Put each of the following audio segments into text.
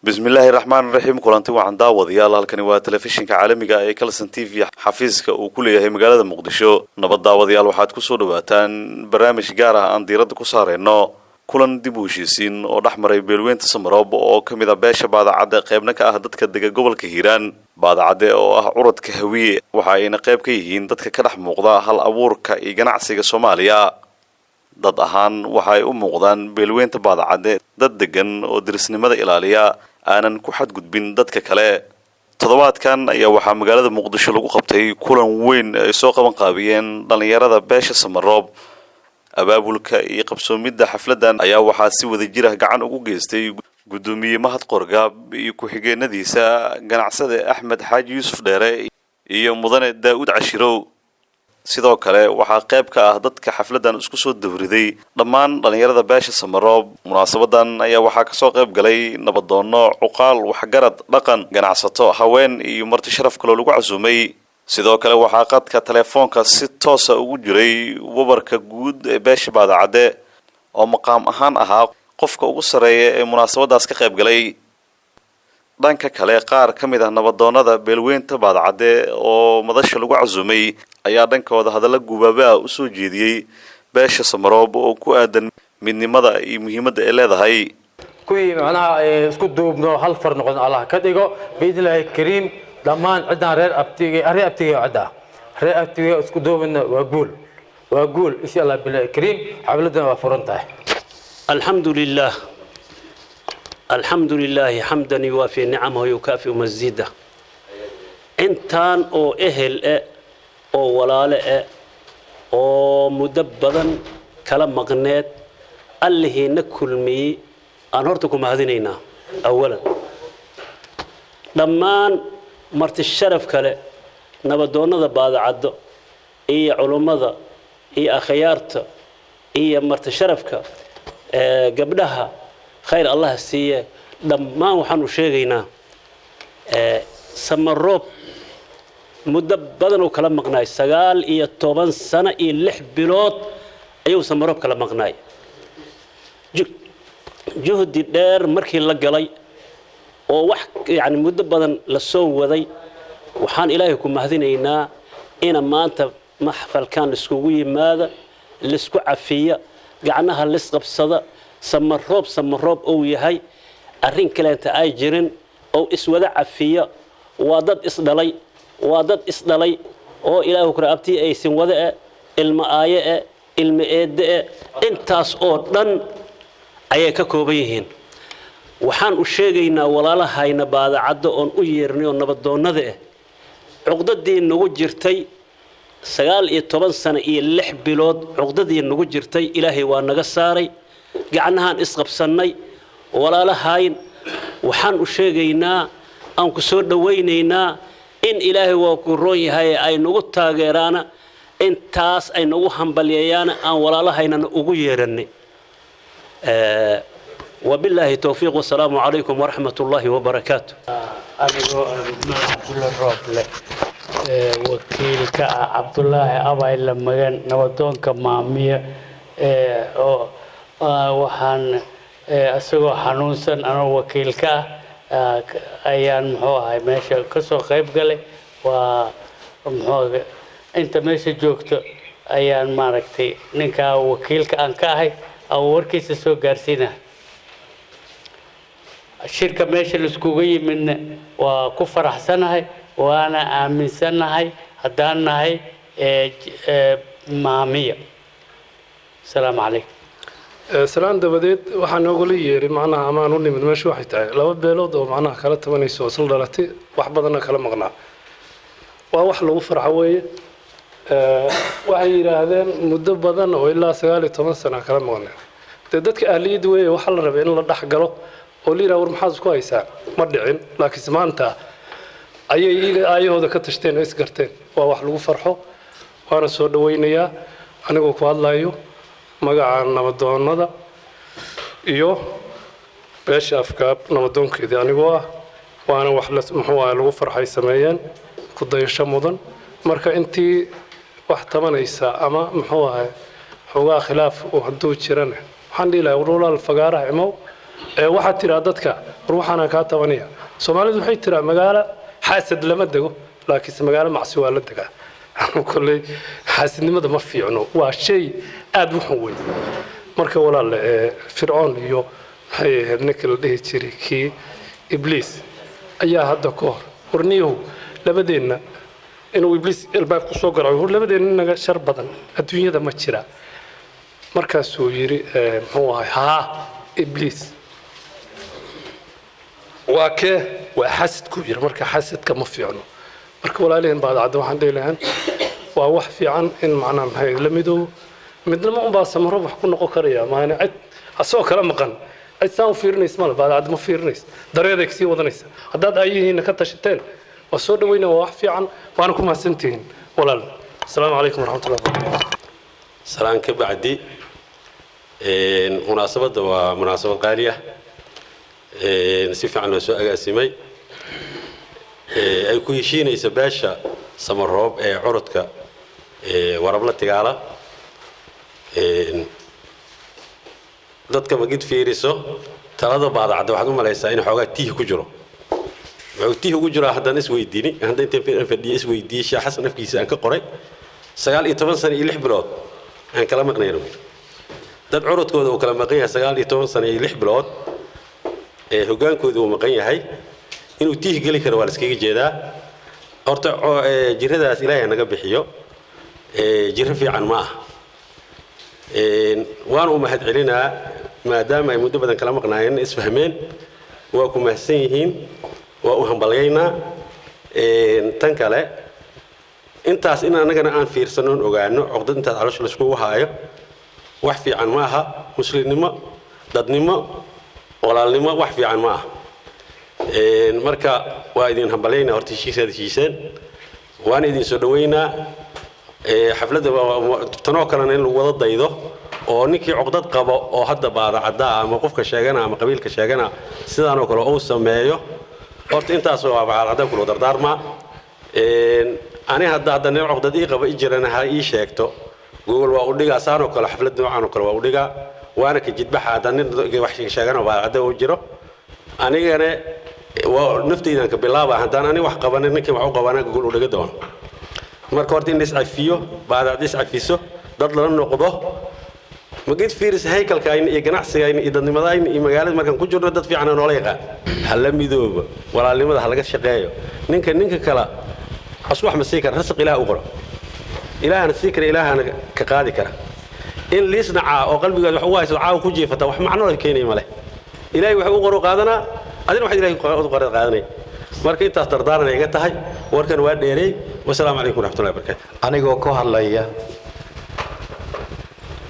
بسم الله الرحمن الرحيم كلانتي waxaan daawadayaal halkani waa telefishinka caalamiga ee Kalsan TV xafiiska uu ku leeyahay magaalada Muqdisho nabad daawadayaal waxaad ku soo dhawaataan barnaamij gaar ah aan diiradda ku saareyno kulan dib u heshiisiin oo dhaxmaray beelweynta Samarob oo kamid ah beesha baadacad qaybna ka ah dadka deega gobolka Hiiraan baadacad oo ah uradka hawiye waxa ayna qayb ka yihiin dadka ka dhex muuqda hal abuurka iyo ganacsiga Soomaaliya dad ahaan waxa ay u muuqdaan beelweynta baadacad dad degan oo dirisnimada ilaaliya aanan ku xadgudbin dadka kale toddobaadkan ayaa waxa magaalada Muqdisho lagu qabtay kulan weyn ay soo qaban qaabiyeen dhalinyarada beesha Samarob abaabulka iyo qabsoomida xafladan ayaa waxa si wada jir ah gacan ugu geystay gudoomiye Mahad Qorgaab iyo ku xigeenadiisa ganacsade Axmed Xaaji Yuusuf Dheere iyo mudane Daawud Cashirow sidoo kale waxa qayb ka ah dadka xafladan isku soo dawriday dhammaan dhalinyarada beesha Samarob munaasabadan ayaa waxa ka soo qayb galay nabadoono cuqaal waxgarad dhaqan ganacsato haween iyo marti sharaf kale lagu casuumay sidoo kale waxa qadka telefoonka si toos ah ugu jiray wabarka guud ee beesha baadacad oo maqaam ahaan ahaa qofka ugu sareeya ee munaasabadaas ka qayb galay dhanka kale qaar kamid ah nabadoonada beelweynta baadacad oo madasha lagu casuumay ayaa dhankooda hadalla gubaaba u soo jeediyay beesha Samarob oo ku aadan midnimada iyo muhiimadda ay leedahay kuwii macnaha isku duubno hal far noqon Allah ka dhigo biidilaahi kariim dhamaan cidaan reer abtiga reer abtiga isku duubna waa guul insha Allah bilaahi kariim xafladan waa furantahay الحمد لله حمدا يوافي نعمه ويكافئ مزيده انتان او اهل او ولاله او مدبدن كلا مقنيت الله نكلمي ان هرتكم هادينينا اولا دمان مرت الشرف كله نبدونده baadacad iyo culimada iyo akhyaarta iyo marti sharafka gabdhaha خير الله سيه دمان waxaan u sheegaynaa Samarob muddo badan oo kala maqnaay 19 sano iyo 6 bilood ayuu Samarob kala maqnaay juhdi dheer markii la galay oo wax yaani muddo badan la soo waday waxaan Ilaahay ku mahadinaynaa in maanta maxfalkan iskugu yimaada la isku cafiya gacnaha la isqabsada Samarob oo yahay arrin kale inta ay jirin oo iswada cafiya waa dad isdhalay oo Ilaahu ku raabti aysan wada ilma aaye ilma eede intaas oo dhan ayay ka kooban yihiin waxaan u sheegaynaa walaalahayna baadacad oo u yeernay oo nabadoonada cuqdadii nagu jirtay 19 sano iyo 6 bilood cuqdadii nagu jirtay Ilaahay waa naga saaray gacnahan isqabsanay walaalahayn waxaan u sheegaynaa aan ku soo dhaweynaynaa in Ilaahay waa ku roon yahay ay nagu taageerana intaas ay nagu hambalyeeyaan aan walaalahayna ugu yeeranay wabillahi tawfiiq wa salaamu alaykum wa rahmatullahi wa barakaatuh anigoo Abdullah Roble wakiilka Abdullah Abayla magan nabadoonka maamiya oo waxaan asagoo xanuunsan anoo wakiilka ayaan muxuu ahay meesha ka soo qayb galay waa muxuu inta meesha joogto ayaan maaragtay ninka wakiilka aan ka ahay oo warkiisa soo gaarsiina shirka meesha la iskugu yimidna waa ku faraxsanahay waana aaminsanahay haddaan nahay maamiya salaamu calaykum سلام دبدت waxaan ugu leeyahay macnaha amaan u nimid meesha waxay tahay laba beelood oo macnaha kala tabanayso isla dhalatay wax badan kala maqnaa waa wax lagu farxo weeye waxay yiraahdeen muddo badan oo ilaa 19 sano kala maqnaa dadka ahliyada weeye waxa la rabay in la dhaxgalo oo liira war maxaad isku haysaa ma dhicin laakiin maanta ayay ayahooda ka tashteen is garteen waa wax lagu farxo waana soo dhaweynayaa anigoo ku hadlayo magaca nabadoonada iyo beesha afkaab nabadoonkeedii anigoo ah waana wax muxuu lagu farxay sameeyeen ku dayasho mudan marka intii wax tabanaysa ama muxuu xogaa khilaaf oo haduu jirana waxaan dhilahay walaal fagaaraha imow waxaad tiraa dadka war waxaana kaa tabanaya soomaalidu waxay tiraa magaalo xaasad lama dego laakiinse magaalo macsi waa la degaa kolley xaasidnimada ma fiicno waa shay aad u xun weyn marka walaal fircoon iyo maxay ahayd ninka la dhihi jiray kii ibliis ayaa hadda ka hor warniyahu labadeenna inuu ibliis albaab ku soo garayo labadeenna naga shar badan adduunyada ma jira markaasuu yiri muxuu ahay haa ibliis waa kee waa xasidku yiri marka xasidka ma fiicno marka walaalehen baadacada waxaan dhihi lahaan waa wax fiican in macnaa maxay la midoobo midnimo unbaa samaro wax ku noqon karaya maana cid asoo kala maqan cid saan u fiirinays male baadacada ma fiirinays dareeday kasii wadanaysa haddaad aayihiinna ka tashateen waa soo dhaweyna waa wax fiican waana ku mahadsantihiin walaal asalaamu calaykum waraxmatullahi wabarakatu salaan ka bacdi munaasabadda waa munaasabad qaali ah si fiican loo soo agaasimay ay ku heshiinaysa beesha samaroob ee curudka warabla tigaala dadka magid fiiriso talada baadacda waxaad u malaysaa in xoogaa tiih ku jiro wuxuu tiih ugu jiraa haddaan isweydiini hadda intaan fadhiya isweydiiyey sheekh xasan afkiisa aan ka qoray 19 sano iyo 6 bilood aan kala maqnayno dad curudkooda uu kala maqan yahay 19 sano iyo 6 bilood hogaankooda uu maqan yahay inuu tiih gali karo waa la iskaga jeedaa horta jiradaas ilaahay naga bixiyo jiro fiican ma aha waan u mahad celinaa maadaama ay muddo badan kala maqnaayeen isfahmeen waa ku mahadsan yihiin waa u hambalyaynaa tan kale intaas in annagana aan fiirsano ogaano codad intaas caloosha laisku haayo wax fiican ma aha muslimnimo dadnimo walaalnimo wax fiican ma aha marka waa idin hambalyaynaa horta heshiiseen waan idin soo dhaweynaa xafladda tanoo kalena in lagu wada daydo oo ninkii codad qabo oo hadda baadacada ama qofka sheegana ama qabiilka sheegana sidaanoo kale uu sameeyo horta intaas waa baadacada ku dardaarma ani hadda nin codad ii qaba jirana ha ii sheegto google waa u dhigaa saanoo kale xafladda noocan oo kale waa u dhigaa waana ka jidbaxa hadda nin wax sheegana baadacada uu jiro anigana waa naftaydan ka bilaaba haddaan ani wax qabanin ninkii wax u qabana google u dhiga doono marka horta in la iscafiyo baadacda iscafiso dad lala noqdo magid fiiris haykalkayna iyo ganacsigayna iyo dadnimadayna iyo magaalada markaan ku jirno dad fiican oo noola yaqaan hala midooba walaalnimada ha laga shaqeeyo ninka kala aswax ma sii kara rasq ilaah u qoro ilaahana sii kara ilaahana ka qaadi kara in liisnaca oo qalbigaada wax u hayso caaw ku jeefata wax macno la keenay male ilaahay wax u qoro qaadana adina wax ilaahay u qoro qaadanay marka intaas dardaaran iga tahay warkan waa dheeray wassalaamu calaykum waraxmatullahi wabarakaatu anigoo ku hadlaya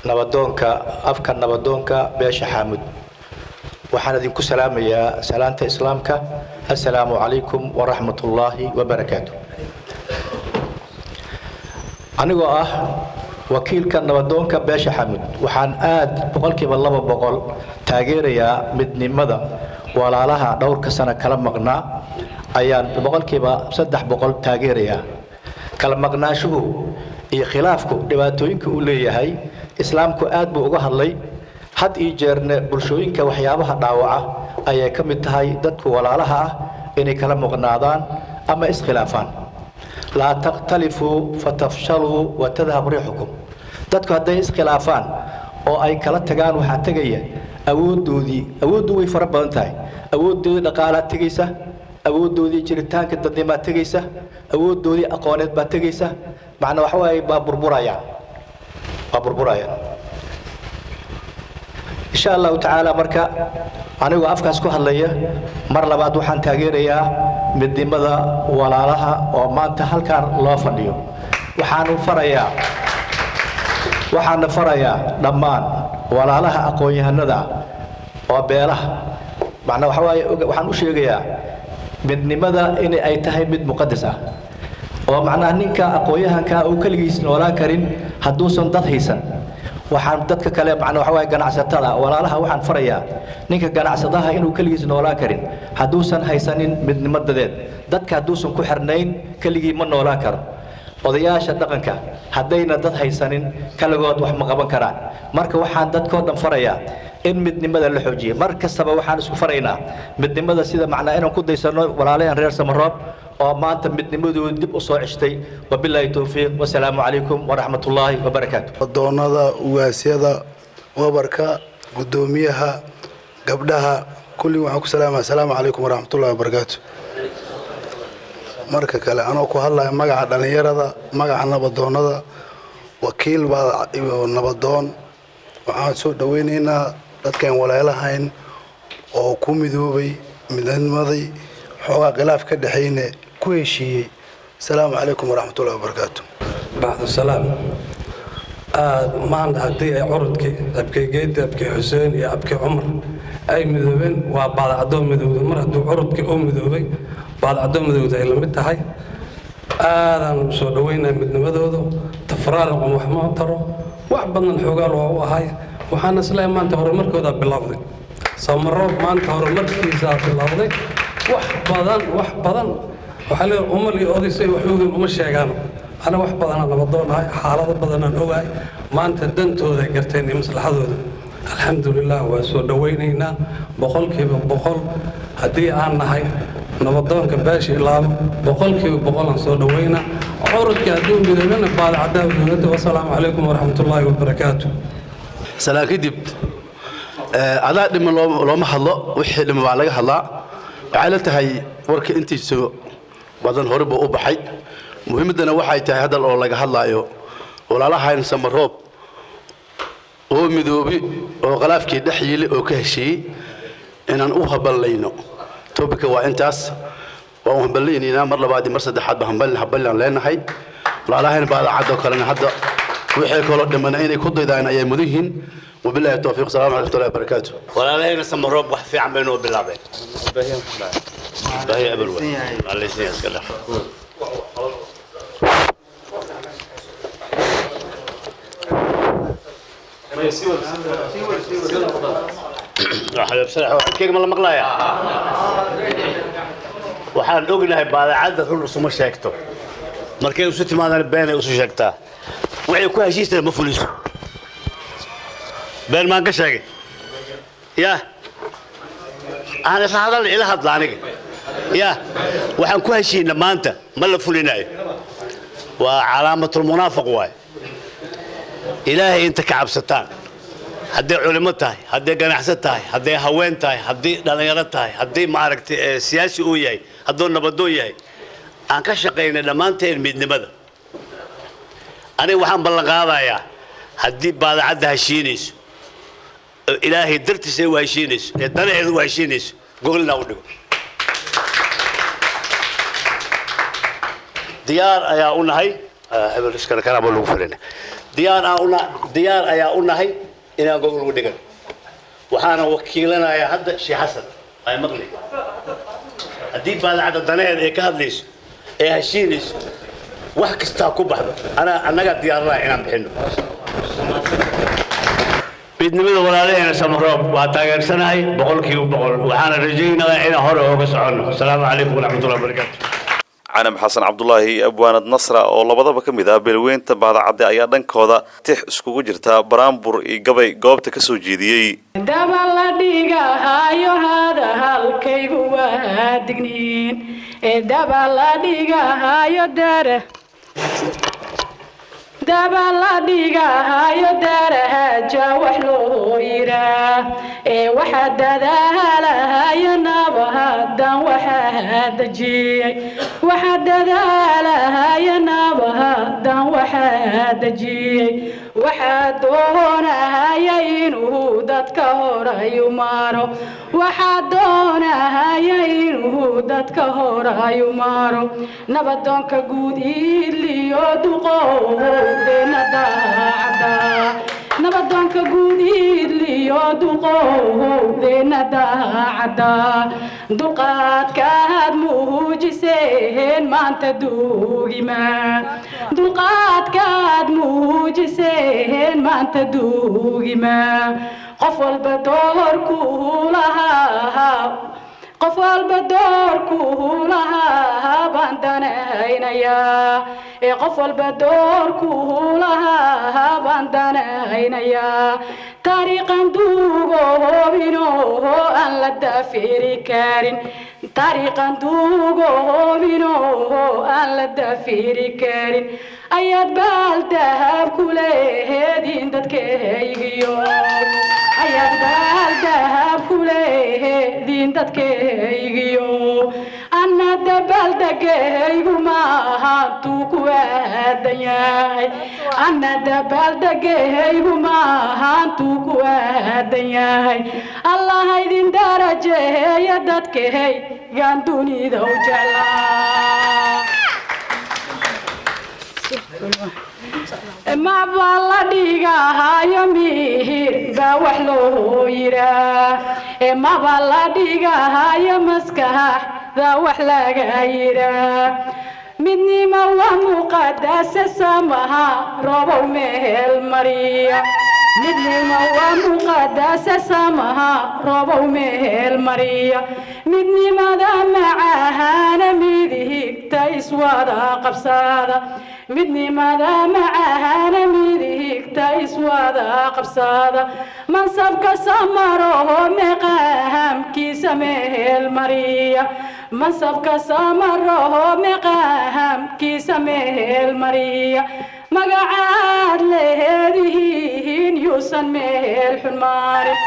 nabadoonka afka nabadoonka beesha xaamud waxaan idinku salaamayaa salaanta islaamka assalaamu calaykum waraxmatullaahi wabarakaatu anigoo ah wakiilka nabadoonka beesha xaamud waxaan aad boqolkiiba 200 taageerayaa midnimada walaalaha dhowrka sano kala maqnaa ayaan boqolkiiba 300 taageerayaa kala maqnaashuhu iyo khilaafku dhibaatooyinka uu leeyahay islaamku aad buu uga hadlay had iyo jeerne bulshooyinka waxyaabaha dhaawaca ayay ka mid tahay dadku walaalaha ah inay kala maqnaadaan ama iskhilaafaan laa taqtalifuu fatafshaluu watadhab riixukum dadku hadday iskhilaafaan oo ay kala tagaan waxaa tegaya awooddu way fara badan tahay awooddoodii dhaqaalaa tegaysa awooddoodii jiritaanka dadnimaa tegaysa awooddoodii aqooneed baa tegaysa macnaa waxa waaye baa burburayaan insha allahu tacaala marka anigoo afkaas ku hadlaya mar labaad waxaan taageerayaa midnimada walaalaha oo maanta halkaan loo fadhiyo waxaana farayaa dhammaan walaalaha aqoon-yahanada oo beelaha macnaa waxa waaye waxaan u sheegayaa midnimada in ay tahay mid muqadas ah oo macnaha ninka aqoon-yahanka uu kaligiis noolaan karin hadduusan dad haysan waxaan dadka kale macnaa waxa waaye ganacsatada walaalaha waxaan farayaa ninka ganacsadaha inuu kaligiis noolaan karin hadduusan haysanin midnimo dadeed dadka hadduusan ku xirnayn kaligii ma noolaan karo odayaasha dhaqanka haddayna dad haysanin kaligood wax ma qaban karaan marka waxaan dadkoo dhan farayaa in midnimada la xoojiyo mar kastaba waxaan isku faraynaa midnimada sida macnaa inaan ku daysano walaalayaan reer Samaroob oo maanta midnimadooda dib u soo ceshtay wabillahi tawfiiq wasalaamu calaykum waraxmatullaahi wabarakaatu doonada ugaasyada wabarka gudoomiyaha gabdhaha kulli waxaan ku salaamaa assalaamu calaykum waraxmatullaahi wabarakaatu marka kale anoo ku hadlaya magaca dhalinyarada magaca nabadoonada wakiil baa nabadoon waxaan soo dhaweynaynaa dadkan walaalahayn oo ku midoobay midnimadii xoogaa khilaaf ka dhaxayna ku heshiiyey assalaamu calaykum waraxmatullaahi wabarakaatu bacdu salaam maanta haddii ay curudkii abkay geedi abkay xuseen iyo abkay cumar ay midoobeen waa baadacadoo midowda mar hadduu curudkii u midoobay baadacadoo midowda ay la mid tahay aadaan soo dhaweynaa midnimadooda tafraariqun wax ma taro wax badan xoogaal waa u ahay waxaan isleeyahay maanta horumarkooda bilowday Samaroob maanta horumarkiisa bilowday wax badan waxa la umar iyo odaysay wax weyn uma sheegaan ana wax badan nabadoonahay xaalado badan aan ogahay maanta dantooda garteen iyo maslaxadooda alxamdulillah waa soo dhaweynaynaa boqolkiiba boqol haddii aan nahay nabadoonka baashi ilaabo boqolkiiba boqol aan soo dhaweynaa curudkii haddii uu midoobana baadacadda dowladda wasalaamu calaykum waraxmatullaahi wabarakaatu salaan kadib adaa dhiman looma hadlo wixii dhiman waa laga hadlaa waxay la tahay warka intiisa badan hore buu u baxay muhiimadana waxay tahay hadal oo laga hadlaayo walaalahayn Samaroob oo midoobi oo khilaafkii dhex yili oo ka heshiiyey inaan u haballayno topic waa intaas waa u haballaynaynaa mar labaad mar saddexaad ba haballan leenahay walaalahayn baadacad oo kalena hadda wixii kale dhiman inay ku daydaan ayay mudihiin wabillahi tawfiiq salaamu calaykum wa barakaatu walaalahayn Samaroob wax fiican baynu bilaabeen bahay abal waa alla isniis ka dhaf كيف ما مقلايا waxaan ognahay baadacada run usuma sheegto markay u timaadaan been ay u sheegtaa waxay ku heshiisteen ma fuliso been ma ka sheegay ya ana saadal ila hadla aniga ya waxaan ku heshiinaa maanta ma la fulinayo waa calaamatul munaafiq waay ilaahay inta ka cabsataan haddii culimo tahay haddii ganacsi tahay haddii haween tahay haddii dhalinyaro tahay haddii maaragtay siyaasi uu yahay hadduu nabadoon yahay aan ka shaqaynay dhammaanteen midnimada aniga waxaan ballan qaadayaa haddii baadacadda heshiinayso ilaahay dartiisa u heshiinayso ee danaheedu u heshiinayso gogolna u dhigo diyaar ayaa u nahay hebel iskana karaabo lagu filanay diyaar ayaa u nahay inaan gogol ugu dhigan waxaana wakiilanayaa hadda Sheikh Xasan ay maqli haddii baadacada danaheeda ay ka hadlayso ee heshiinayso wax kasta ku baxdo anaga diyaarnaa inaan bixino midnimada walaalaheena Samaroob waa taageersanahay boqolkiiba boqol waxaana rajaynayaa inaan hore uga soconno assalaamu calaykum waraxmatullaahi wabarakaatu canab xasan cabdulaahi abwaanad nasra oo labadaba ka mid ah beelweynta baadacadde ayaa dhankooda tix iskugu jirta baraambur iyo gabay goobta ka soo jeediyey daba la dhigahayo hada halkaygu waa digniin daba la dhigahayo dara daba la dhigahayo daraja wax loo yiraa waxa dadaalahayo nabahadan waxa dajiyay waxa dadaalahayo nabahadan waxa dajiyay waxa doonahaya inuu dadka horayo maro waxa doonahaya inuu dadka horayo maro nabadoonka guud iliyo duqow nabadoonka guud iliyo duqowdeena daacada dulqaadkaad muujiseen maanta duugima dulqaadkaad muujiseen maanta duugima qof walba doorkuu lahaa qof walba doorkuu lahaa baan danaynayaa qof walba doorkuu lahaa baan danaynayaa taariikhan duugo hoobinoo aan la dafiri karin taariikhan duugo hoobinoo aan la dafiri karin ayaad baal dahab ku leediin dadkaygiyo ayaad baal dahab ku leediin dadkaygiyo anna dabaaldegaygu maahantuu ku aadan yahay anna dabaaldegaygu maahantuu ku aadan yahay allah idin darajeeya dadkaygaan dunida u jeclaa maba la dhigahayo mihir baa wax loo yiraa maba la dhigahayo maskaxda wax laga yiraa midnimo waa muqadasa samaha robow meel mariya midnimo waa muqadasa samaha robow meel mariya midnimada macahana midhigta iswada qabsada midnimada macahana midhigta iswada qabsada mansabka samaroho meqahamkiisa meel mariya mansabka samaroho meqahamkiisa meel mariya magacaad leedihiin yuusan meel xun marin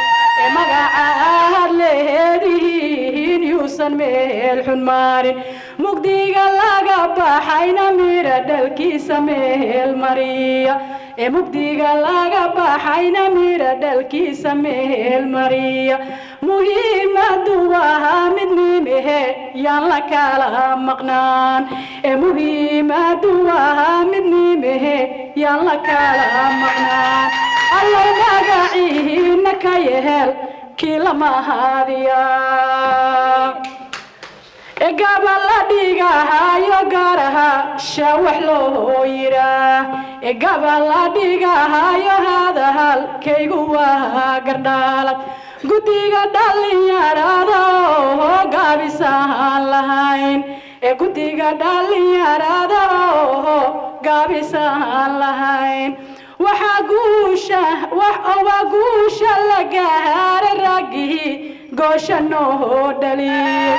magacaad leedihiin yuusan meel xun marin mugdiga laga baxayna mira dhalkiisa meel mariya mugdiga laga baxayna mira dhalkiisa meel mariya muhiimadu waa midnimehe yaan la kala maqnaan muhiimadu waa midnimehe yaan la kala maqnaan allow magaciina ka yehel kii lama hadiya gabal la dhigahayo gaaraha shaawax loo yiraa gabal la dhigahayo hadalkaygu waa gardhaalad guddiga dhallinyarada oo gaabisaan lahayn guddiga dhallinyarada oo gaabisaan lahayn waa guusha la gaaray raggii goosha noo dhaliyey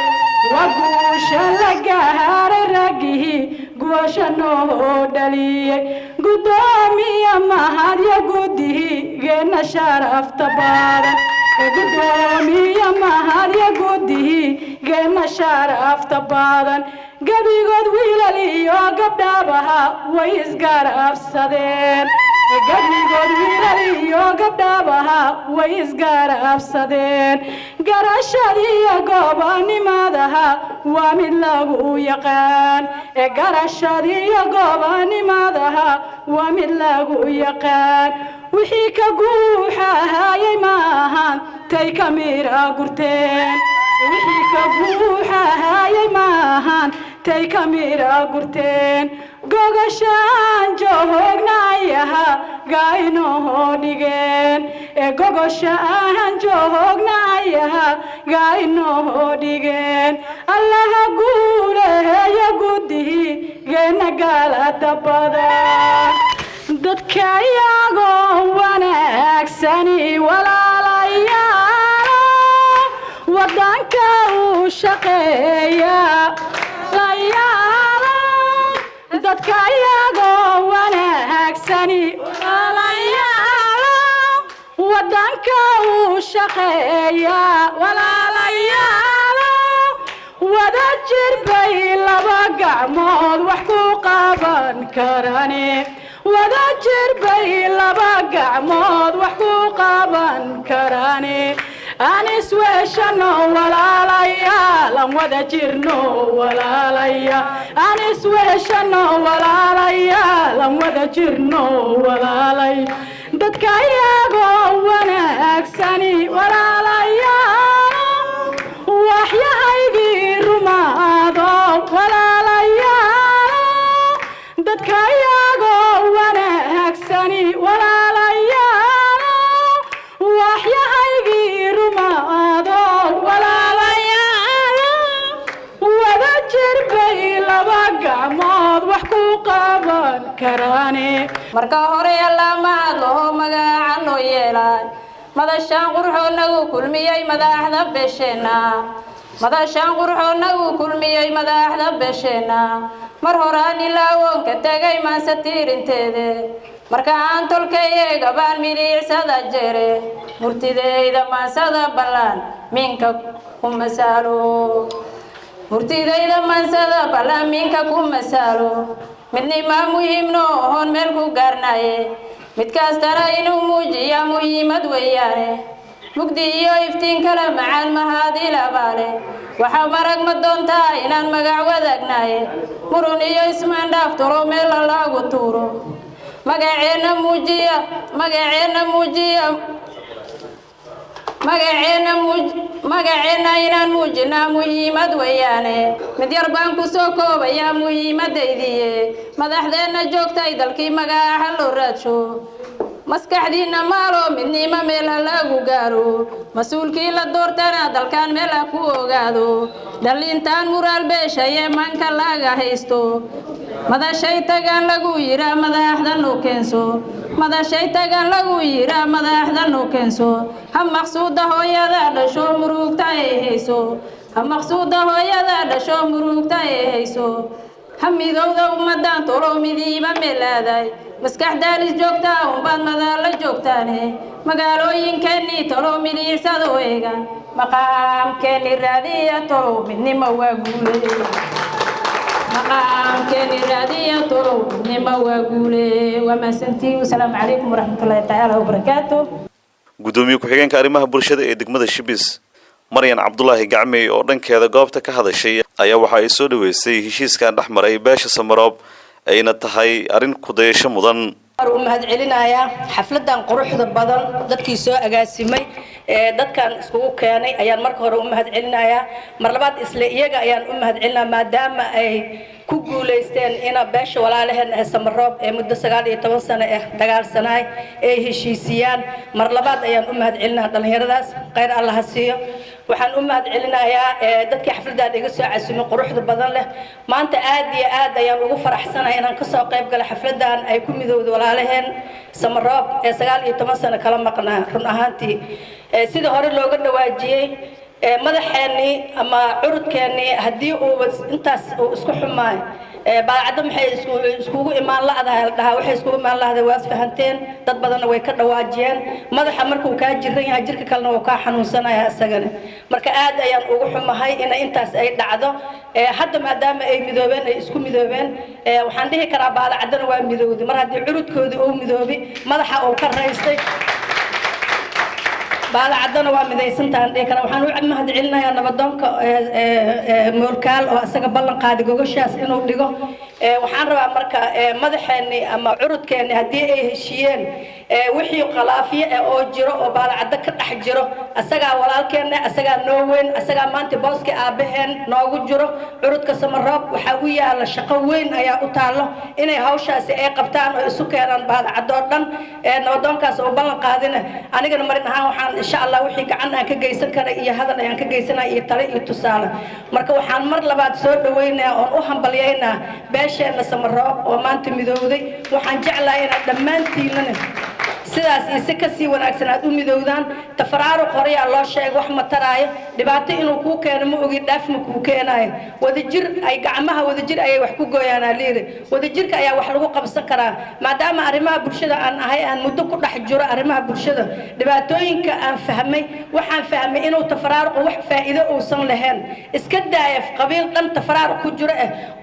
waa guusha la gaaray raggii goosha noo dhaliyey guddoomiya mahadyo guddihigeena sharafta badan guddoomiya mahadyo guddihigeena sharafta badan gabigood wiilal iyo gabdhabaha way isgarabsadeen gabigood wiilal iyo gabdhabaha way isgarabsadeen garashadiiyo goobannimadaha waa mid lagu yaqaan garashadiiyo goobannimadaha waa mid lagu yaqaan wixii ka guuxahayay maahan tay ka mira gurteen wixii ka guuxahayay maahan tay ka mira gurteen gogashaan joognayaha gainoo dhigeen gogoshaan joognayaha gainoo dhigeen allaha guuleeya guddihigeena galada badan dadka iyagoo wanaagsani walaalayaal wadanka uu shaqeeya layaalo dadka iyagoo wanaagsani walaalayaalo wadanka uu shaqeeya walaalayaalo wada jir bay laba gacmood wax ku qaban karani wada jir bay laba gacmood wax ku qaban karani aan isweeshano walaalayaal aan wada jirno walaalayaal aan isweeshano walaalayaal aan wada jirno walaalay dadka iyagoo wanaagsani walaalayaal waxyahaygii rumaado walaalayaal dadka iyagoo wanaagsani walaalayaal waxyahaygii rumaado walaalayaal wada jir bay laba gacmood wax ku qaba karaane marka hore alla mahadlaho magaca loo yeelay madashaan qurxoonagu kulmiyey madaxda beesheena madashaan qurxoonagu kulmiyey madaxda beesheena mar horaan ilaawoonka tagay maansa tiirinteede marka aan tolkayga baan milicsada jere murtidayda maansada ballaan minka ku masaalo murtidayda maansada ballaan minka ku masaalo midnima muhiimno oon meel ku gaarnaye mid kastana inuu muujiya muhiimad weeyaane mugdi iyo iftiin kala macaan mahadilabaale waxaa marag ma doontaa inaan magac wadaagnaye murun iyo ismaandhaaf tolo meel lagu tuuro magaceena muujiya magaceena inaan muujinaa muhiimad weeyaane mid yar baan ku soo koobayaa muhiimadaydiiye madaxdeena joogtay dalkii magaca loo raadsho maskaxdiina maalo midnimo meel lagu gaaro mas-uulkii la doortana dalkan meel ku ogaado dhalintaan muraal beeshaye manka laga haysto madashay tagaan lagu yiraa madaxda noo keenso madashay tagaan lagu yiraa madaxda noo keenso ha maqsuuda hooyada dhasho murugta ay hayso ha maqsuuda hooyada dhasho murugta ay hayso hamidowda ummadan tolo midiiba meelaaday maskax daalis joogta umbaad madaala joogtaane magaalooyinkeennii tolo milicsada eega maqaamkeeni raadiya tolo midnimo waa guule maqaamkeeni raadiya tolo midnimo waa guule waa mahadsantii wasalaamu calaykum waraxmatullaahi tacaala wabarakaatu gudoomiye ku-xigeenka arrimaha bulshada ee degmada Shibis Maryan Cabdullaahi Gacmey oo dhankeeda goobta ka hadashay ayaa waxa ay soo dhaweysay heshiiskan dhexmaray beesha Samaroob ayna tahay arin ku dayasho mudan u mahad celinaya xafladan quruxda badan dadkii soo agaasimay dadkan iskugu keenay ayaan marka hore u mahad celinaya mar labaad isla iyaga ayaan u mahad celinaa maadaama ay ku guuleysteen ina beesha walaalaheen Samaroob ee muddo 19 sano dagaalsanay ay heshiisiyaan mar labaad ayaan u mahad celinaa dhalinyaradaas khayr Allah siiyo waxaan u mahad celinayaa dadkii xafladan iga soo casuumay quruxda badan leh maanta aad iyo aad ayaan ugu faraxsanahay inaan ka soo qayb galay xafladan ay ku midowdo walaalaheen Samaroob ee 19 sano kala maqnaa run ahaantii sida hore looga dhawaajiyay madaxeeni ama curudkeeni hadii uu intaas isku xumaay baacada maxay iskugu imaan laadahay dhaha waxay iskugu imaan lahaday waad fahanteen dad badan way ka dhawaajiyeen madaxa markuu ka jiran yahay jirka kalena uu ka xanuunsanaya asagana marka aad ayaan ugu xumahay in intaas ay dhacdo hadda maadaama ay midoobeen ay isku midoobeen waxaan dhihi karaa baacadana waa midowday mar hadii curudkoodii uu midoobi madaxa uu ka raystay baacadana waa midaysantaan dhihi karaa waxaan u mahad celinayaa nabadoonka moolkaal oo asaga ballan qaaday gogashaas inuu dhigo waxaan rabaa marka madaxeeni ama curudkeeni hadii ay heshiyeen wixii qalaafiye oo jiro oo baacada ka dhax jiro asaga walaalkeena asaga noo weyn asaga maanta booski aabaheen noogu jiro curudka Samaroob waxa uu yaala shaqo weyn ayaa u taalo inay hawshaasi ay qabtaan oo isu keenaan baacado dhan nabadoonkaas oo ballan qaadina anigana marin ahaan waxaan insha Allah wixii gacan aan ka geysan kara iyo hadal aan ka geysanaa iyo talo iyo tusaale marka waxaan mar labaad soo dhaweynaa oo u hambalyeynaa beesheena Samaroob oo maanta midowday waxaan jeclahay in dhammaantiinna sidaas isa ka sii wanaagsan aad u midowdaan tafaraaruq hore loo sheeg wax ma taraayo dhibaato inuu ku keeno ma ogi dhaaf ma ku keenayo wadajir ay gacmaha wadajir ay wax ku gooyaan aliire wadajirka ayaa wax lagu qabsan karaa maadaama arrimaha bulshada aan ahay aan muddo ku dhex jiro arrimaha bulshada dhibaatooyinka aan fahmay waxaan fahmay inuu tafaraaruq wax faa'iido uusan lahayn iska daayaf qabiil dhan tafaraaruq ku jiro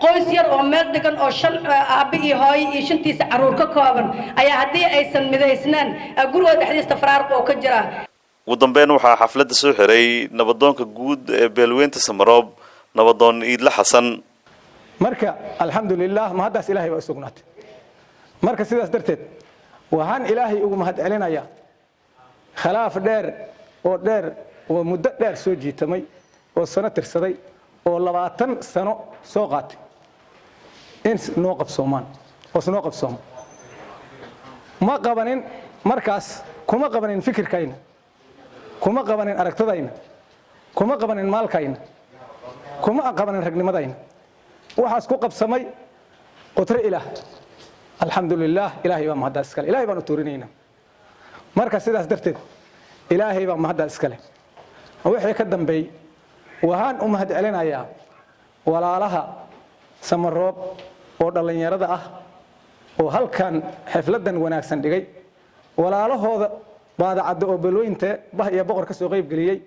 qoys yar oo meel degan oo shan aabi iyo hooyo iyo shantiisa caruur ka kooban ayaa hadii aysan midaysnaan guriga dhexdiisa faraarq oo ka jira ugu dambeyn waxaa xafladda soo xiray nabadoonka guud ee beelweynta Samaroob nabadoon Iidla Xasan marka alxamdulillah ma hadaas ilaahay waa sugnaatay marka sidaas darteed waxaan ilaahay ugu mahad celinayaa khilaaf dheer oo muddo dheer soo jiitamay oo sano tirsaday oo 20 sano soo qaatay in noo qabsoomaan ma qabanin markaas kuma qabanin fikirkayna kuma qabanin aragtadayna kuma qabanin maalkayna kuma qabanin ragnimadayna waxaas ku qabsamay qotro ilaah alxamdulilaah ilaahay baa mahaddaa iskale ilaahay baan u tuurinaynaa marka sidaas darteed ilaahay baa mahaddaa iskale wixii ka dambeey waxaan u mahad celinayaa walaalaha Samaroob oo dhalinyarada ah oo halkan xafladan wanaagsan dhigay walaalahooda baadacada oo balooyinta bah iyo boqor ka soo qayb galiyay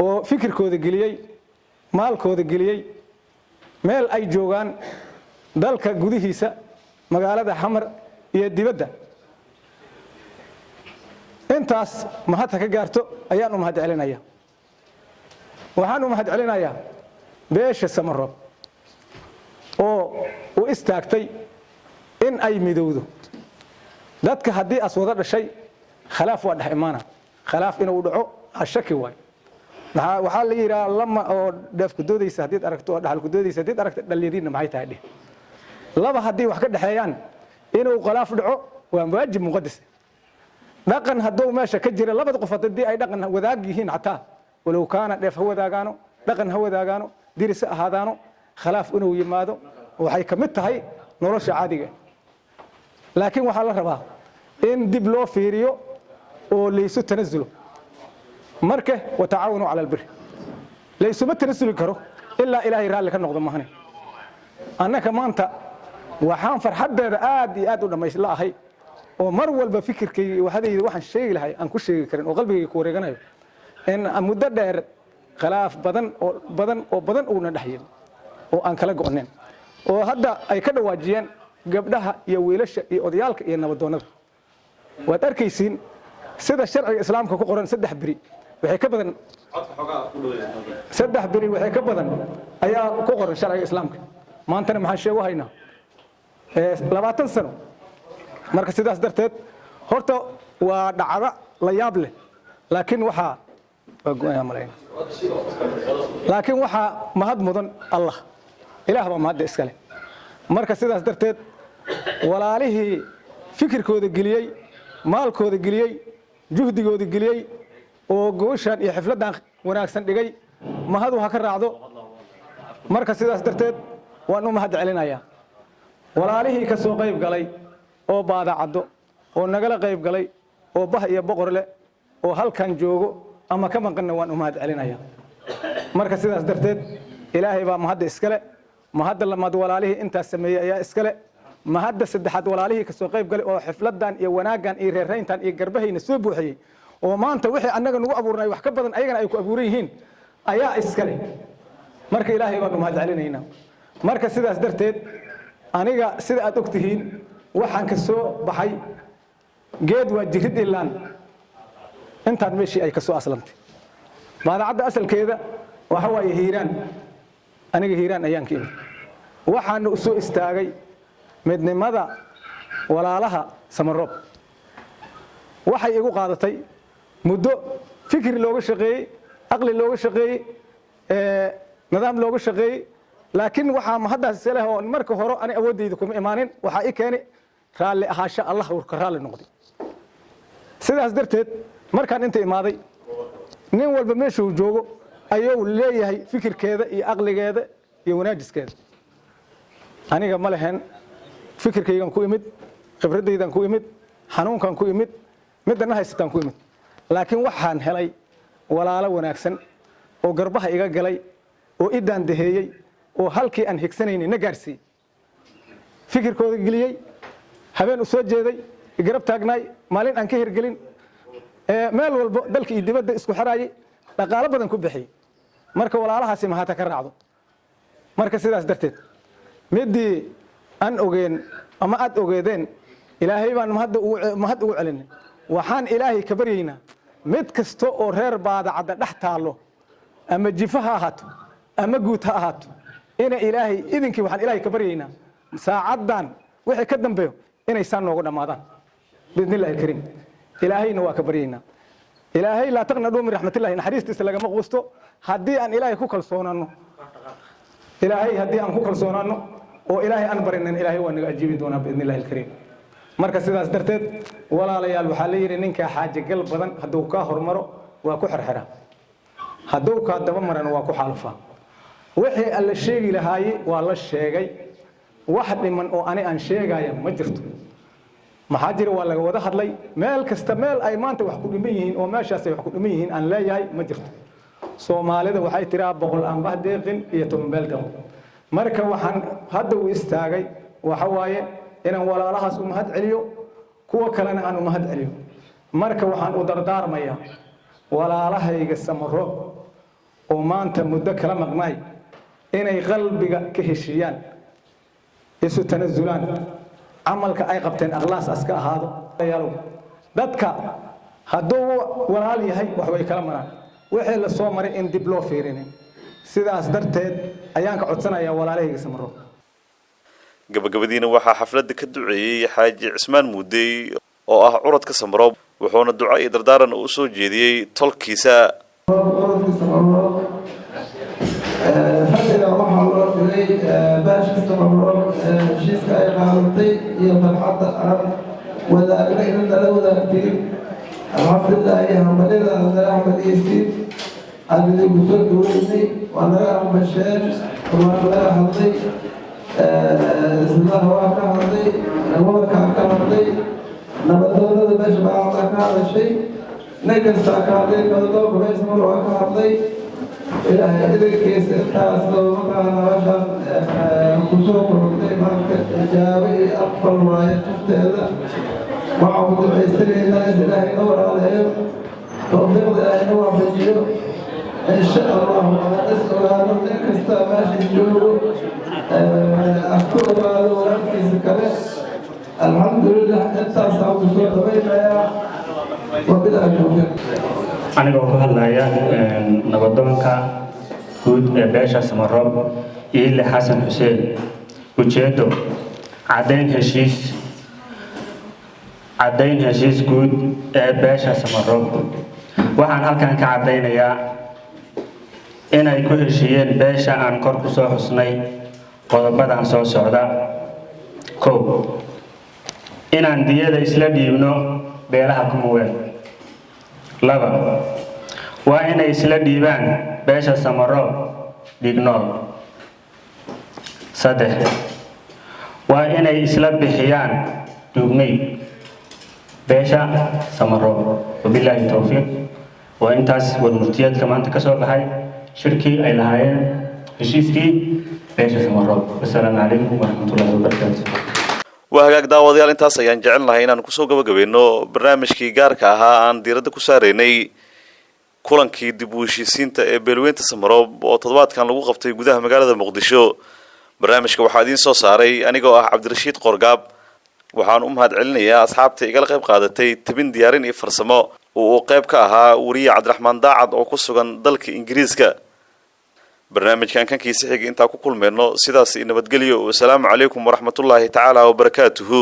oo fikirkooda galiyay maalkooda galiyay meel ay joogaan dalka gudihiisa magaalada Xamar iyo dibadda intaas mahad ka gaarto ayaan u mahad celinayaa waxaan u mahad celinayaa beesha Samaroob oo u istaagtay in ay midowdo dadka haddii as wada dhashay khilaaf waa dhex imaana khilaaf inuu dhaco ashaki waay waxaa la yidhaa lama oo dheef ku doodaysa haddii aragto oo dhaxal ku doodaysa haddii aragto dhalinyadiina maxay tahay dhih laba haddii wax ka dhexeeyaan inuu khilaaf dhaco waa waajib muqaddas dhaqan hadduu meesha ka jira labada qof haddii ay dhaqan wadaag yihiin xataa walow kaana dheef ha wadaagaano dhaqan ha wadaagaano diris ahaadaano khilaaf inuu yimaado waxay ka mid tahay nolosha caadiga laakiin waxaa la rabaa in dib loo fiiriyo oo laysu tanasulo marka watacaawanu cala albir laysuma tanasuli karo ilaa ilaahay raalli ka noqdo mahane annaka maanta waxaan farxadeeda aad iyo aad u dhammayslaahay oo mar walba fikirkayga iyo waxadayda waxaan sheegi lahay aan ku sheegi karin oo qalbigayga ku wareeganayo in muddo dheer khilaaf badan uuna dhexyin oo aan kala go'neen oo hadda ay ka dhawaajiyeen gabdhaha iyo wiilasha iyo odayaalka iyo nabadoonnada waad arkaysiin sida sharciga islaamka ku qoran 3 biri waxay ka badan 3 biri waxay ka badan ayaa ku qoran sharciga islaamka maantana maxaan sheego haynaa 20 sano marka sidaas darteed horta waa dhacdo la yaab leh laakiin waxaa mahad mudan Allah ilaah baa mahad iskale marka sidaas darteed walaalihii fikirkooda geliyay maalkooda geliyay juhdigooda geliyay oo gooshan iyo xafladan wanaagsan dhigay mahadu ha ka raacdo marka sidaas darteed waan u mahad celinayaa walaalihii ka soo qayb galay oo baadacado oo nagala qayb galay oo bah iyo boqor leh oo halkan joogo ama ka maqanna waan u mahad celinayaa marka sidaas darteed ilaahay baa mahad iskale mahadda lamaad walaalihii intaas sameeyay ayaa iskale mahadda saddexaad walaalihii ka soo qayb galay oo xafladan iyo wanaagan iyo reereyntan iyo garbahayna soo buuxiyay oo maanta wixii annaga nagu abuurnay wax ka badan ayagana ay ku abuuran yihiin ayaa iskale marka ilaahay baan u mahad celinaynaa marka sidaas darteed aniga sida aad ogtihiin waxaan ka soo baxay geed waa jirid ilaan intaan meeshii ay ka soo aslantay baadacadda asalkeeda waxa waaye hiiraan aniga hiiraan ayaan ka imid waxaana u soo istaagay midnimada walaalaha Samaroob waxay igu qaadatay muddo fikir looga shaqeeyay aqli looga shaqeeyay nidaam looga shaqeeyay laakiin waxa mahaddaas islaah oo marka hore ani awoodayda kuma imaanin waxa i keenay raalli ahaasha Allah uu ka raalli noqday sidaas darteed markaan inta imaaday nin walba meeshuu joogo ayuu leeyahay fikirkeeda iyo aqligeeda iyo wanaajiskeeda aniga ma lahayn fikirkaygan ku imid khibradaydan ku imid xanuunkan ku imid midana haystaan ku imid laakiin waxaan helay walaalo wanaagsan oo garbaha iga galay oo idaan daheeyay oo halkii aan higsanaynay na gaarsiiyay fikirkooda geliyay habeen u soo jeeday garab taagnaay maalin aan ka hirgelin meel walba dalka iyo dibadda isku xiraayay dhaqaale badan ku bixiyay marka walaalahaasi mahata ka raacdo marka sidaas darteed midii aan ogeen ama aad ogeedeen ilaahay baan mahad ugu celinay waxaan ilaahay ka baryaynaa mid kasta oo reer baadacada dhex taalo ama jifa ha ahaato ama guud ha ahaato ina ilaahay idinkii waxaan ilaahay ka baryaynaa saacadan wixii ka dambeeyo inay saan noogu dhamaadaan biidnillaahi alkariim ilaahayna waa ka baryaynaa ilaahay laa taqnaduu min raxmatillahi naxariistiisa lagama quusto haddii aan ilaahay ku kalsoonaano ilaahay haddii aan ku kalsoonaano oo ilaahay aan barinan ilaahay waa naga ajiibi doonaa biidnillaahi alkariim marka sidaas darteed walaalayaal waxaa la yidhi ninkaa xaajagal badan hadduu kaa hormaro waa ku xirxira hadduu kaa daba marana waa ku xaalufaa wixii alla sheegi lahaaye waa la sheegay wax dhiman oo ani aan sheegaya ma jirto maxaa jira waa laga wada hadlay meel kasta meel ay maanta wax ku dhiman yihiin oo meeshaas ay wax ku dhiman yihiin aan leeyahay ma jirto Soomaalida waxay tiraa boqol aan bah deeqin iyo tobanbeel dabo marka waxaan hadda u istaagay waxa waaye inaan walaalahaas u mahad celiyo kuwa kalena aan u mahad celiyo marka waxaan u dardaarmayaa walaalahayga Samaro oo maanta muddo kala maqnay inay qalbiga ka heshiyaan isu tanazulaan amalka ay qabteen akhlaas aska ahaado ayaalo dadka hadduu walaal yahay wax way kala maraan wixii la soo maray in dib loo fiirinin sidaas darteed ayaan ka codsanayaa walaalahayga Samaro gabagabadiina waxaa xafladda ka duceeyay xaaji Cismaan Muudey oo ah curadka Samaro wuxuuna duco iyo dardaaran u soo jeediyay tolkiisa فكرة واحد رجلي باش استمرار شيء كأي قارتي يفرحت أنا ولا أقدر إن لولا كثير الحمد لله يا ملينا أنا أحمد يسير اللي بصوت ولدي وأنا أحمد الشاش وأنا أحمد الله واقع حمدي هو كحمدي نبضنا باش بعض هذا الشيء نكس تكادي كذا بس مرة واقع حمدي إذا كيس تاسو مكان عشان خصوص الرتي مالك جاوي أفضل ما يشفت هذا معه عيسري الناس إلهي نور عليهم توفيق إلهي نور بجيو إن شاء الله أسأل هذا منك استماشي الجو أذكر بعضه وركز كله الحمد لله أنت صعب صوت بيننا وبلا توفيق anigoo ku hadlaya nabadoonka guud ee beesha Samaro Ile Xasan Xuseen ujeedo cadeyn heshiis guud ee beesha Samaro waxaan halkan ka cadeynayaa inay ku heshiiyeen beesha aan kor ku soo xusnay qodobadan soo socda koow inaan diyada isla dhiibno beelaha Commonwealth laba waa inay isla dhiibaan beesha Samaro dignool saddex waa inay isla bixiyaan dugnay beesha Samaro wabillahi tawfiiq waa intaas warmurtiyeedka maanta ka soo baxay shirkii ay lahaayeen heshiiskii beesha Samaro assalaamu calaykum waraxmatullaahi wabarakaatuh وهاجاك داوديال انتاس ayaan jecelnahay inaan ku soo gabagabeeno barnaamijkii gaarka ahaa aan diiradda ku saareynay kulankii dib u heshiisiinta ee beelweynta Samaro oo toddobaadkan lagu qabtay gudaha magaalada Muqdisho barnaamijka waxaa idin soo saaray anigoo ah Cabdirashiid Qorgaab waxaan u mahad celinayaa asxaabta igala qayb qaadatay tabin diyaarin iyo farsamo oo qayb ka ahaa wariye Cabdiraxmaan Daacad oo ku sugan dalka Ingiriiska barnaamijkan kan kiisa xig inta ku kulmeyno sidaas nabadgelyo wassalaamu calaykum waraxmatullaahi tacaala wa barakaatuhu